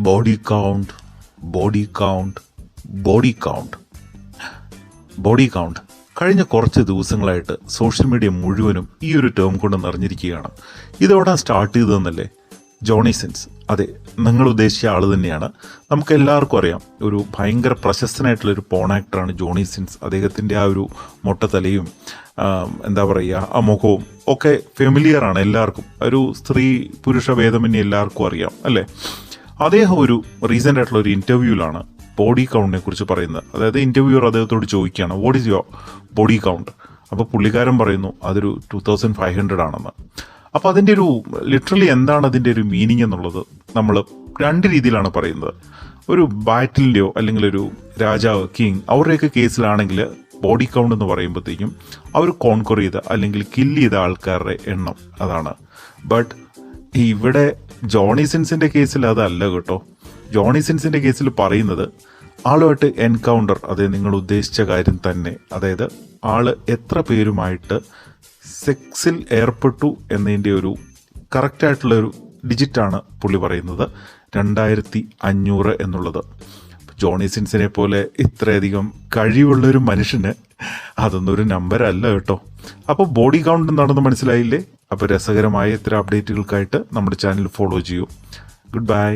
Body count, body count, body count, body count. കഴിഞ്ഞ കുറച്ച് ദിവസങ്ങളായിട്ട് സോഷ്യൽ മീഡിയ മുഴുവനും ഈ ഒരു ടേം കൊണ്ട് നിറഞ്ഞിരിക്കുകയാണ്. ഇതോടെ സ്റ്റാർട്ട് ചെയ്തതെന്നല്ലേ? Johnny since. അതെ, നിങ്ങൾ ഉദ്ദേശിച്ച ആൾ തന്നെയാണ്. നമുക്ക് എല്ലാവർക്കും അറിയാം, ഒരു ഭയങ്കര പ്രശസ്തനായിട്ടുള്ളൊരു പോൺ ആക്ടറാണ് ജോണി സിൻസ്. അദ്ദേഹത്തിൻ്റെ ആ ഒരു മൊട്ടത്തലയും എന്താ പറയുക, ആ മുഖവും ഒക്കെ ഫെമിലിയറാണ് എല്ലാവർക്കും. ഒരു സ്ത്രീ പുരുഷ ഭേദമന്യേ എല്ലാവർക്കും അറിയാം അല്ലേ? അദ്ദേഹം ഒരു റീസെൻ്റ് ആയിട്ടുള്ള ഒരു ഇൻ്റർവ്യൂവിലാണ് ബോഡി കൗണ്ടിനെ കുറിച്ച് പറയുന്നത്. അതായത് ഇൻ്റർവ്യൂവർ അദ്ദേഹത്തോട് ചോദിക്കുകയാണ്, what is your body count? അപ്പോൾ പുള്ളിക്കാരൻ പറയുന്നു അതൊരു 2500 ആണെന്ന്. അപ്പോൾ അതിൻ്റെ ഒരു ലിറ്ററലി എന്താണ് അതിൻ്റെ ഒരു മീനിങ് എന്നുള്ളത് നമ്മൾ രണ്ട് രീതിയിലാണ് പറയുന്നത്. ഒരു ബാറ്റിലിൻ്റെയോ അല്ലെങ്കിൽ ഒരു രാജാവ്, കിങ്, അവരുടെയൊക്കെ കേസിലാണെങ്കിൽ ബോഡി കൗണ്ട് എന്ന് പറയുമ്പോഴത്തേക്കും അവർ കോൺക്വർ ചെയ്ത അല്ലെങ്കിൽ കില്ല് ചെയ്ത ആൾക്കാരുടെ എണ്ണം അതാണ്. ബട്ട് ഇവിടെ ജോണി സിൻസിൻ്റെ കേസിൽ അതല്ല കേട്ടോ. ജോണി സിൻസിൻ്റെ കേസിൽ പറയുന്നത് ആളുമായിട്ട് എൻകൗണ്ടർ, അതായത് നിങ്ങൾ ഉദ്ദേശിച്ച കാര്യം തന്നെ. അതായത് ആള് എത്ര പേരുമായിട്ട് സെക്സിൽ ഏർപ്പെട്ടു എന്നതിൻ്റെ ഒരു കറക്റ്റായിട്ടുള്ളൊരു ഡിജിറ്റാണ് പുള്ളി പറയുന്നത്, 2500 എന്നുള്ളത്. ജോണി സിൻസിനെ പോലെ ഇത്രയധികം കഴിവുള്ളൊരു മനുഷ്യന് അതൊന്നും ഒരു നമ്പരല്ല കേട്ടോ. അപ്പോൾ ബോഡി കൗണ്ട് എന്താണെന്ന് മനസ്സിലായില്ലേ? അപ്പോൾ രസകരമായ ഇത്തരം അപ്ഡേറ്റുകൾക്കായിട്ട് നമ്മുടെ ചാനൽ ഫോളോ ചെയ്യൂ. Good bye.